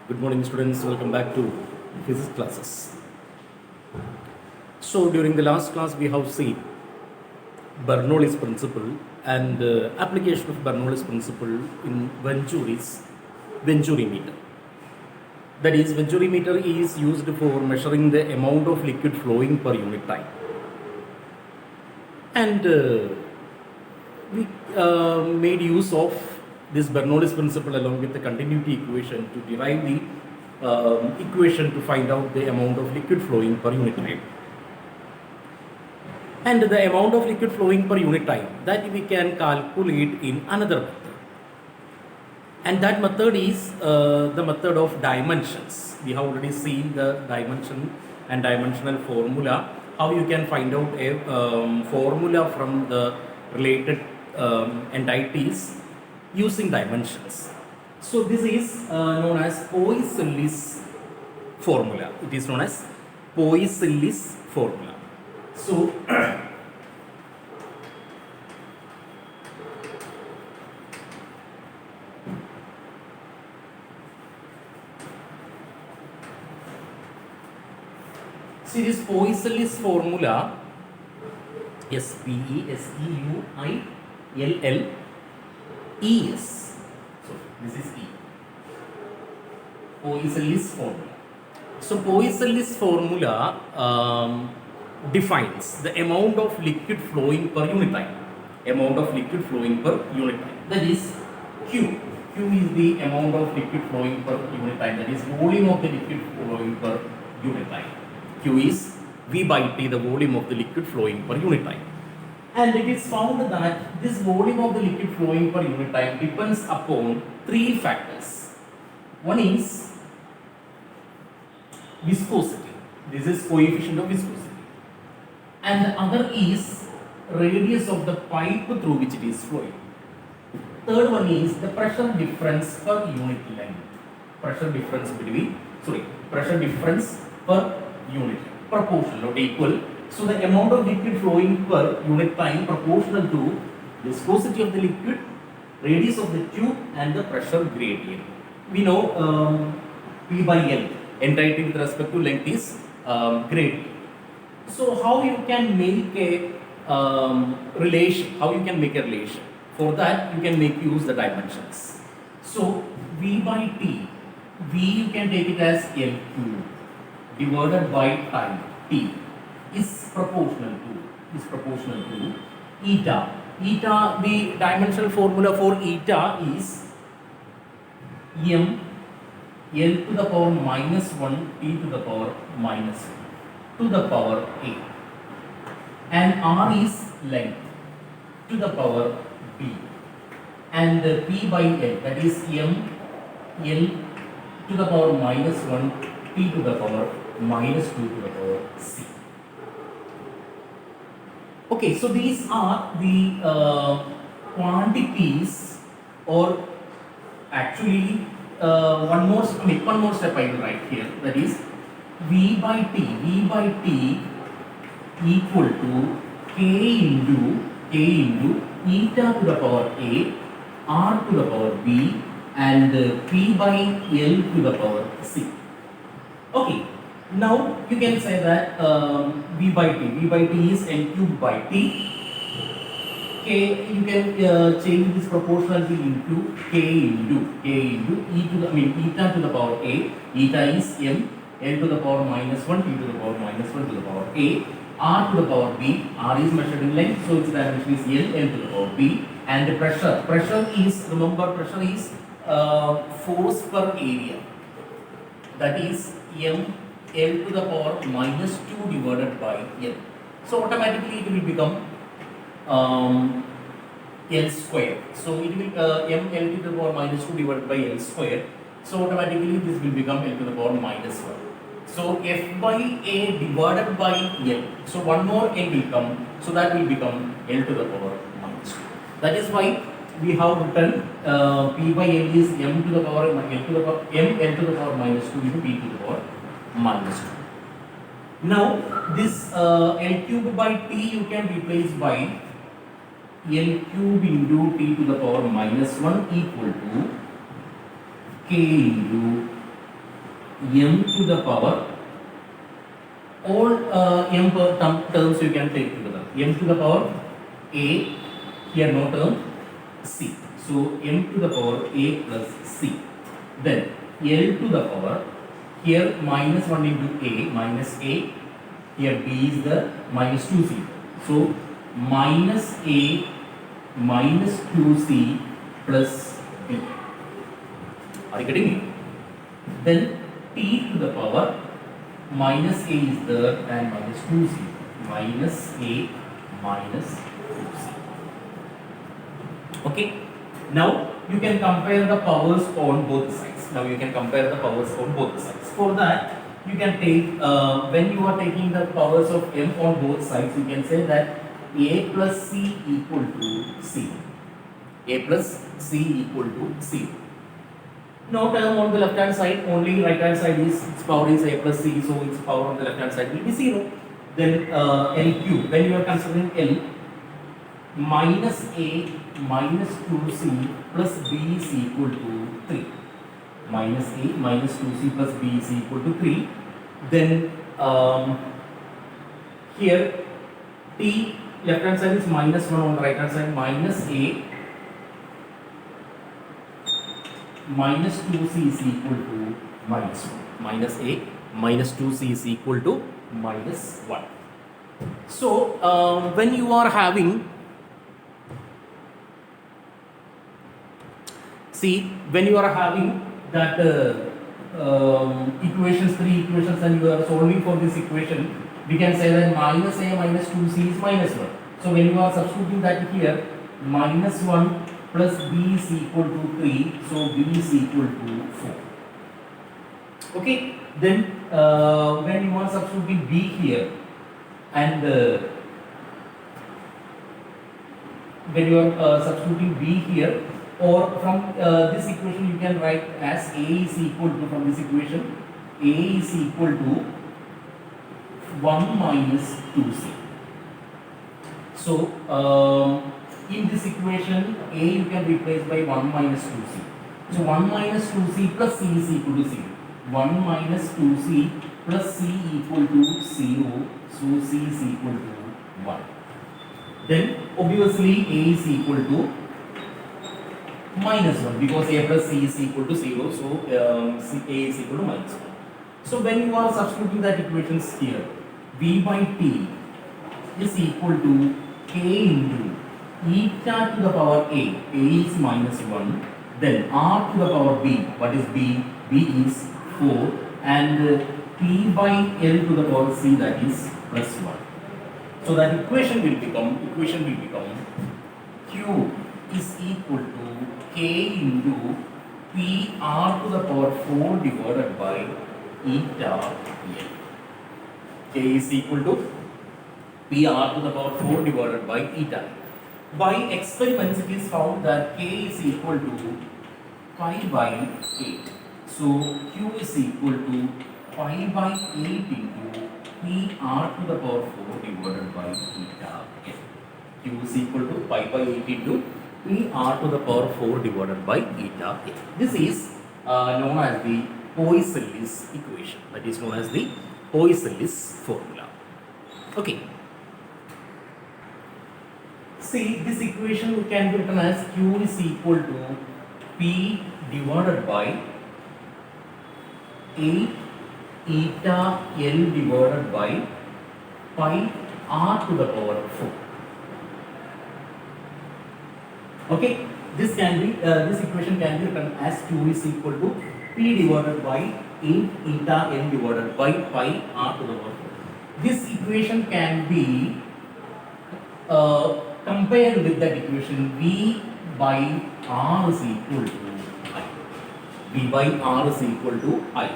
Good morning, students. Welcome back to physics classes. So, during the last class, we have seen Bernoulli's principle and application of Bernoulli's principle in Venturi's Venturimeter. That is, Venturimeter is used for measuring the amount of liquid flowing per unit time. And we made use of this Bernoulli's principle along with the continuity equation to derive the equation to find out the amount of liquid flowing per unit time. And the amount of liquid flowing per unit time that we can calculate in another method. And that method is the method of dimensions. We have already seen the dimension and dimensional formula, how you can find out a formula from the related entities using dimensions. So this is known as Poiseuille's formula. It is known as Poiseuille's formula. So see this Poiseuille's formula, Poiseuille's. So this is E. Poiseuille's formula. So Poiseuille's formula defines the amount of liquid flowing per unit time. Amount of liquid flowing per unit time. That is Q. Q is the amount of liquid flowing per unit time. That is volume of the liquid flowing per unit time. Q is V by T, the volume of the liquid flowing per unit time. And it is found that this volume of the liquid flowing per unit time depends upon three factors. One is viscosity. This is coefficient of viscosity. And the other is radius of the pipe through which it is flowing. Third one is the pressure difference per unit length. Pressure difference per unit, proportional, not equal. So the amount of liquid flowing per unit time proportional to viscosity of the liquid, radius of the tube, and the pressure gradient. We know P by L, entity with respect to length is gradient. So how you can make a relation? How you can make a relation? For that you can make use the dimensions. So V by T, V you can take it as L cube divided by time T is proportional to eta. Eta, the dimensional formula for eta is m L to the power minus 1 T to the power minus 1 to the power A, and R is length to the power B, and P by L, that is m L to the power minus 1 T to the power minus 2 to the power C. Okay, so these are the quantities, or actually one more step I will write here, that is V by T equal to K into eta to the power A, R to the power B, and P by L to the power C. Okay, now you can say that V by T is N cube by T. K, you can change this proportionality into K into eta to the power A. Eta is m L to the power minus 1 T to the power minus 1 to the power A, R to the power B. R is measured in length, so its dimension is L to the power B. And the pressure is, remember, pressure is force per area, that is m L to the power minus 2 divided by L. So automatically it will become L square. So it will m L to the power minus 2 divided by L square. So automatically this will become L to the power minus 1. So F by A divided by L. So one more N will come. So that will become L to the power minus 2. That is why we have written P by L is m to the power L to the power L to the power minus 2 into P to the power minus 2. Now this L cube by T you can replace by L cube into T to the power minus 1 equal to K into m to the power, all m terms you can take together. M to the power a, here no term, c. So m to the power a plus c. Then L to the power, here minus 1 into a minus a, here b is the minus 2c. So minus a minus 2c plus b. Are you getting it? Then t to the power, minus a is there and minus 2c, minus a minus 2c. Okay. Now you can compare the powers on both sides. Now you can compare the powers on both sides. For that, you can take, when you are taking the powers of m on both sides, you can say that a plus c equal to c. A plus c equal to c. No term on the left hand side, only right hand side is, its power is a plus c, so its power on the left hand side will be 0. Then L cube, when you are considering L, minus a minus 2c plus b is equal to 3. Minus a minus 2c plus b is equal to 3. Then here t, left hand side is minus 1, on the right hand side minus a minus 2c is equal to minus 1. Minus a minus 2c is equal to minus 1. So when you are having, see, when you are having that equations, 3 equations, and you are solving for this equation, we can say that minus a minus 2c is minus 1. So when you are substituting that here, minus 1 plus b is equal to 3, so b is equal to 4. Okay, then when you are substituting b here, and when you are substituting b here, or from this equation you can write as a is equal to, from this equation, a is equal to 1 minus 2c. So in this equation, a you can replace by 1 minus 2c. So 1 minus 2c plus c is equal to 0. 1 minus 2c plus c equal to 0. So c is equal to 1. Then obviously a is equal to minus 1, because a plus c is equal to 0. So a is equal to minus 1. So when you are substituting that equations here, v by t is equal to k into eta to the power a is minus 1, then r to the power b, what is b? B is 4, and p by l to the power c, that is plus 1. So that equation will become q is equal to k into p r to the power 4 divided by eta l. K is equal to p r to the power 4 divided by eta l. By experiments, it is found that k is equal to pi by 8. So q is equal to pi by 8 into p r to the power 4 divided by eta l. Q is equal to pi by 8 into p r to the power 4 divided by eta l. This is known as the Poiseuille's equation. That is known as the Poiseuille's formula. Okay. See, this equation can be written as q is equal to p divided by 8 eta l divided by pi r to the power 4. Okay, this equation can be written as q is equal to p divided by 8 eta l divided by pi r to the power 4. This equation can be compared with that equation, v by r is equal to I. V by r is equal to I.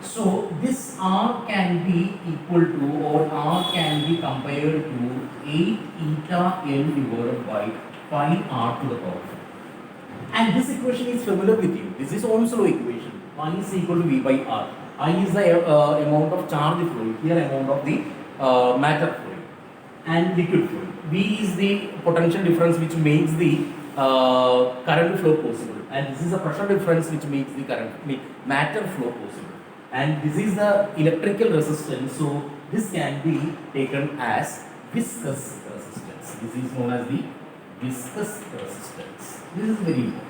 So this r can be equal to, or r can be compared to 8 eta l divided by pi r to the power 4. And this equation is familiar with you. This is Ohm's law equation. I is equal to v by r. I is the amount of charge fluid, here amount of the matter fluid and liquid fluid. V is the potential difference which makes the current flow possible, and this is the pressure difference which makes the matter flow possible. and this is the electrical resistance, so this can be taken as viscous resistance. This is known as the viscous resistance. This is very important.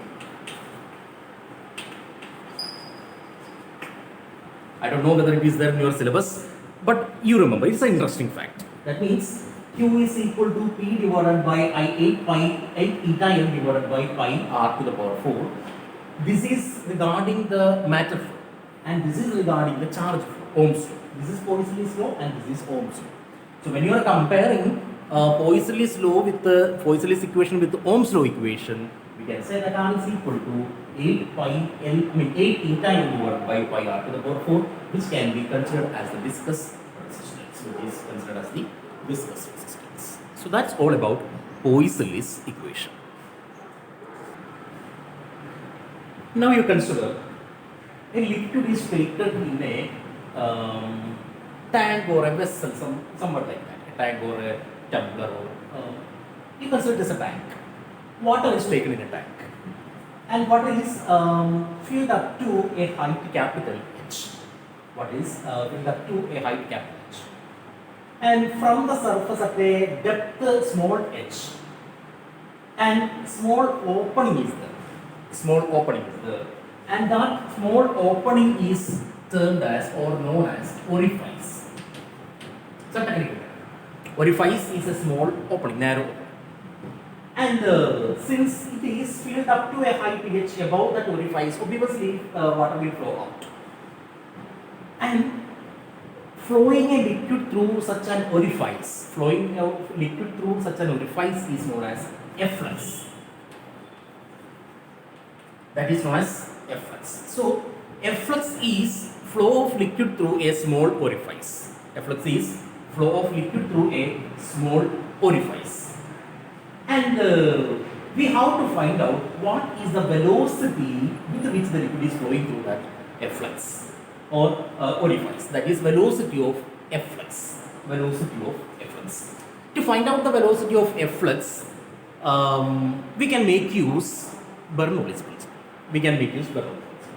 I don't know whether it is there in your syllabus, but you remember, it's an interesting fact. That means Q is equal to P divided by I 8 pi 8 eta n divided by pi r to the power 4. This is regarding the matter flow, and this is regarding the charge flow, Ohm's law. This is Poiseuille's law and this is Ohm's law. So when you are comparing Poiseuille's law with the Poiseuille's equation with the Ohm's law equation, we can say that R is equal to 8 eta n divided by pi r to the power 4, which can be considered as the viscous resistance, which is considered as the viscous resistance. So that's all about Poiseuille's equation. Now you consider a liquid is filtered in a tank or a vessel, somewhat like that, a tank or a tumbler, or you consider it as a tank. Water is taken in a tank, and water is filled up to a height capital H. What is filled up to a height capital H, and from the surface at a depth small h, and small opening is there. Small opening is there, and that small opening is termed as or known as orifice. It's a technical term. Orifice is a small opening, narrow opening. And since it is filled up to a height h above that orifice, obviously water will flow out. And flowing a liquid through such an orifice, flowing a liquid through such an orifice is known as efflux. That is known as efflux. So, efflux is flow of liquid through a small orifice. Efflux is flow of liquid through a small orifice. And we have to find out what is the velocity with which the liquid is flowing through that efflux or orifice. That is velocity of efflux. Velocity of efflux. To find out the velocity of efflux, we can make use Bernoulli's principle. We can make use Bernoulli's principle.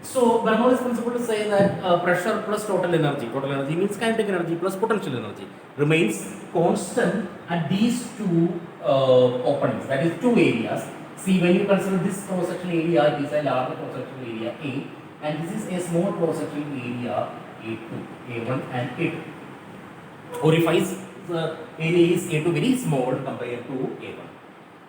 So Bernoulli's principle say that pressure plus total energy means kinetic energy plus potential energy, remains constant at these two openings, that is two areas. See, when you consider this cross-sectional area, it is a larger cross-sectional area A, and this is a small cross-sectional area A2, A1 and A2. Orifice area is A2 very small compared to A1.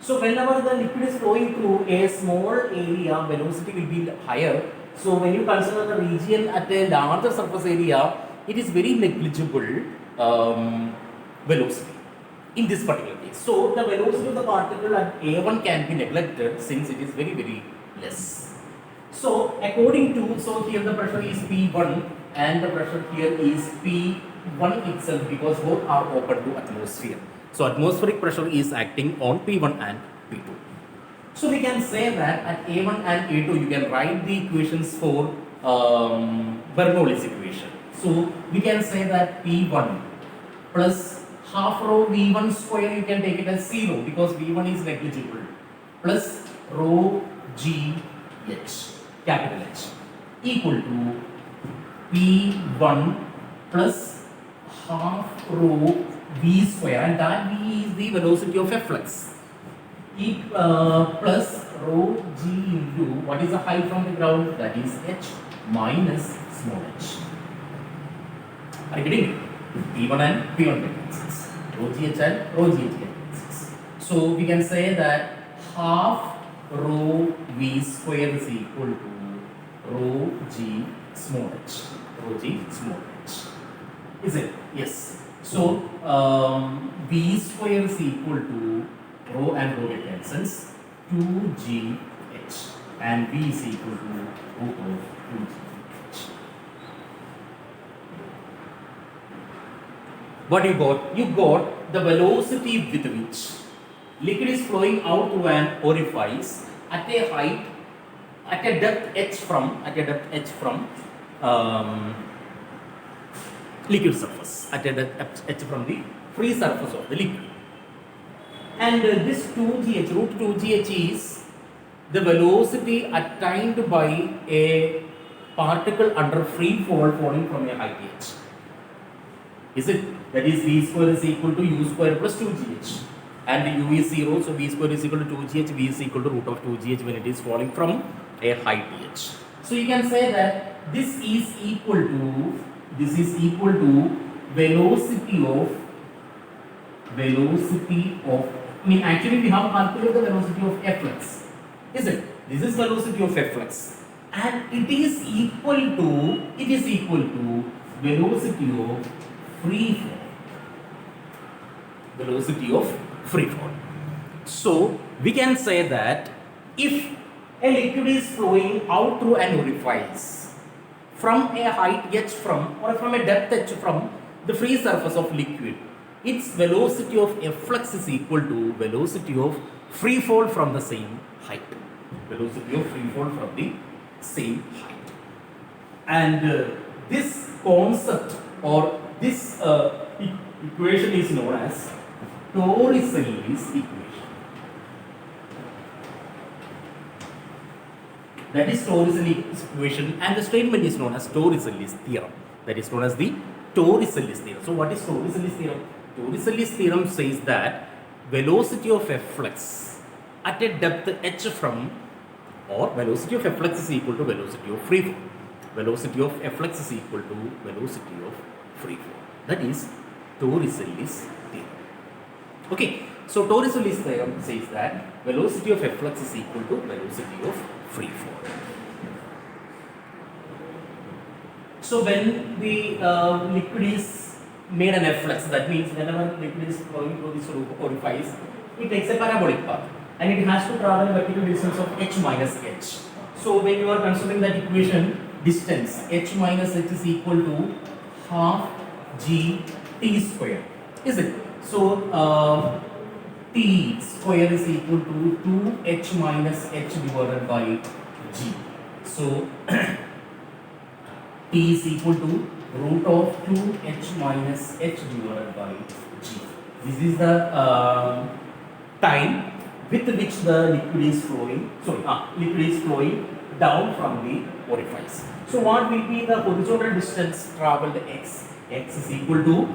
So whenever the liquid is flowing through a small area, velocity will be higher. So when you consider the region at a larger surface area, it is very negligible velocity in this particular case. So the velocity of the particle at A1 can be neglected since it is very, very less. So according to, so here the pressure is P1 and the pressure here is P1 itself, because both are open to atmosphere. So atmospheric pressure is acting on P1 and P2. So we can say that at A1 and A2 you can write the equations for Bernoulli's equation. So we can say that P1 plus half rho V1 square, you can take it as 0 because V1 is negligible, plus rho GH, capital H, equal to P1 plus half rho V square, and that V is the velocity of efflux, plus rho G into what is the height from the ground, that is H minus small h. Are you getting it? P1 and P1 differences, rho GH and rho GH differences. So we can say that half rho V square is equal to rho G small h, rho G small h. Is it? Yes. So V square is equal to rho and rho get cancels, 2GH, and V is equal to root of 2GH. What you got? You got the velocity with which liquid is flowing out through an orifice at a height, at a depth h from liquid surface, at a depth h from the free surface of the liquid. And this 2GH, root 2GH is the velocity attained by a particle under free fall falling from a height h. Is it? That is v square is equal to u square plus 2gh. And u is 0, so v square is equal to 2gh, v is equal to root of 2gh when it is falling from a height h. So you can say that this is equal to velocity of actually we have calculated the velocity of flux, is it? This is velocity of flux, and it is equal to velocity of free fall. So we can say that if a liquid is flowing out through an orifice from a height h from a depth h from the free surface of liquid, its velocity of flux is equal to velocity of free fall from the same height. And this concept or this equation is known as Torricelli's equation. That is Torricelli's equation, and the statement is known as Torricelli's theorem. That is known as the Torricelli's theorem. So what is Torricelli's theorem? Torricelli's theorem says that velocity of flux at a depth h from, or velocity of flux is equal to velocity of free fall. Velocity of flux is equal to velocity of free fall. That is Torricelli's theorem. Okay, so Torricelli's theorem says that velocity of flux is equal to velocity of free fall. So when the liquid is made an flux, that means whenever liquid is flowing through this orifice, it takes a parabolic path and it has to travel a vertical distance of h minus h. So when you are considering that equation, distance h minus h is equal to half g t square, is it? So t square is equal to 2h minus h divided by g. So t is equal to root of 2h minus h divided by g. This is the time with which the liquid is flowing. Liquid is flowing down from the orifice. So what will be the horizontal distance traveled x? X is equal to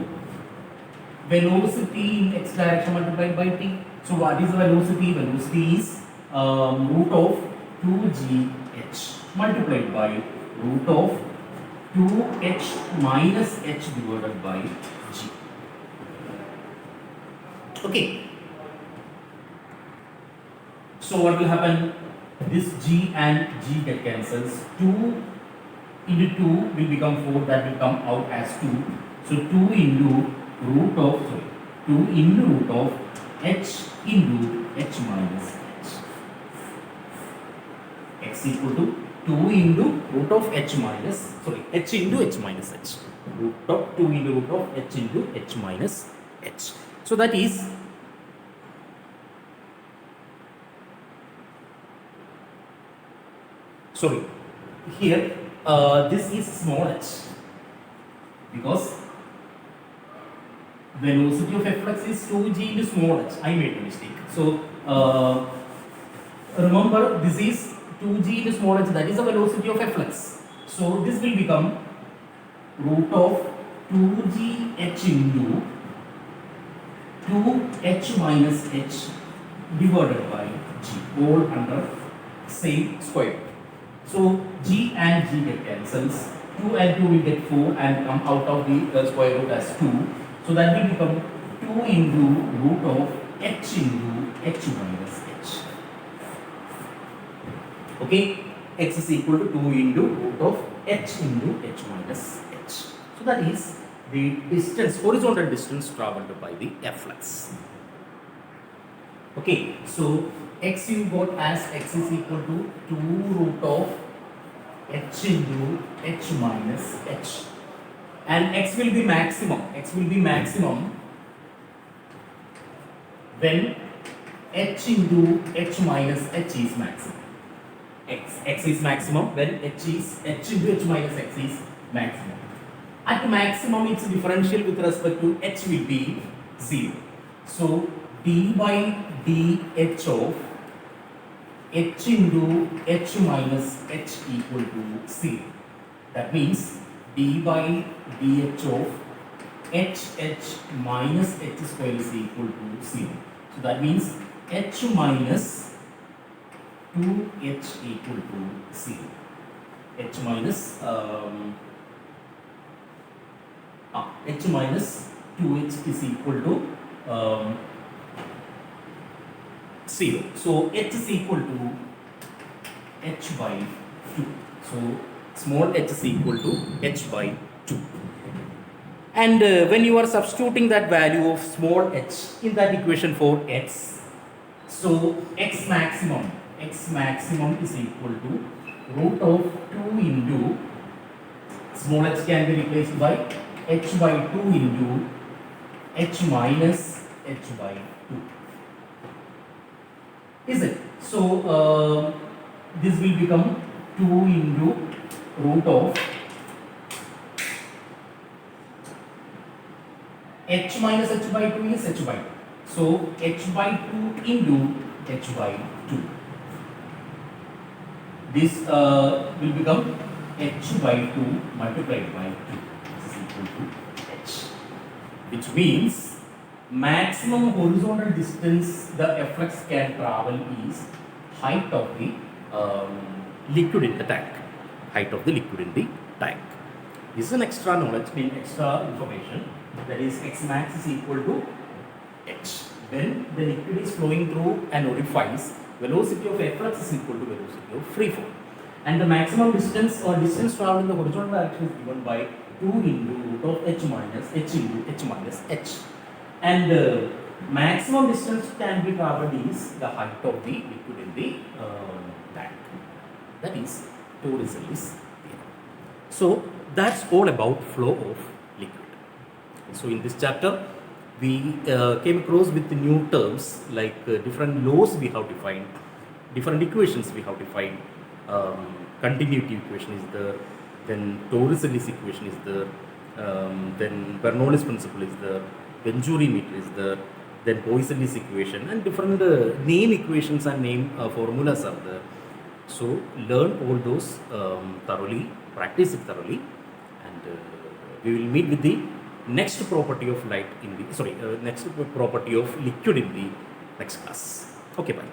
velocity in x direction multiplied by t. So what is the velocity? Velocity is root of 2gh multiplied by root of 2h minus h divided by g. Okay. So what will happen? This g and g get cancels. 2 into 2 will become 4. That will come out as 2. So 2 into root of h into h minus h. X equal to 2 into root of h minus h into h minus h. Root of 2 into root of h into h minus h. So that is here this is small h because velocity of flux is 2g into small h. I made a mistake. So remember, this is 2g into small h, that is the velocity of flux. So this will become root of 2g h into 2h minus h divided by g, all under same square. So g and g get cancels. 2 and 2 will get 4 and come out of the square root as 2. So that will become 2 into root of h into h minus h. Okay, x is equal to 2 into root of h into h minus h. So that is the distance, horizontal distance traveled by the flux. Okay, so x you got as x is equal to 2 root of h into h minus h. And x will be maximum. X will be maximum when h into h minus h is maximum. X is maximum when h into h minus x is maximum. At maximum, its differential with respect to h will be 0. So d by dh of h into h minus h equal to 0. That means d by dh of h minus h square is equal to 0. So that means h minus 2h equal to 0. H minus h minus 2h is equal to 0. So h is equal to h by 2. So small h is equal to h by 2. And when you are substituting that value of small h in that equation for x, so x maximum is equal to root of 2 into small h can be replaced by h by 2 into h minus h by 2. Is it? So this will become 2 into root of h minus h by 2 is h by 2. So h by 2 into h by 2. This will become h by 2 multiplied by 2. This is equal to h. Which means maximum horizontal distance the efflux can travel is height of the liquid in the tank. Height of the liquid in the tank. This is an extra knowledge, extra information. That is x max is equal to h. When the liquid is flowing through an orifice, velocity of efflux is equal to velocity of free fall. And the maximum distance or distance traveled in the horizontal direction is given by 2 into root of h minus h into h minus h. And the maximum distance can be traveled is the height of the liquid in the tank. That is Torricelli's theorem. So that's all about flow of liquid. So in this chapter, we came across with the new terms like different laws we have defined, different equations we have defined. Continuity equation is there, then Torricelli's equation is there, then Bernoulli's principle is there, Venturi meter is there, then Poisson's equation, and different name equations and name formulas are there. So learn all those thoroughly, practice it thoroughly, and we will meet with the next property of light in the next property of liquid in the next class. Okay, bye.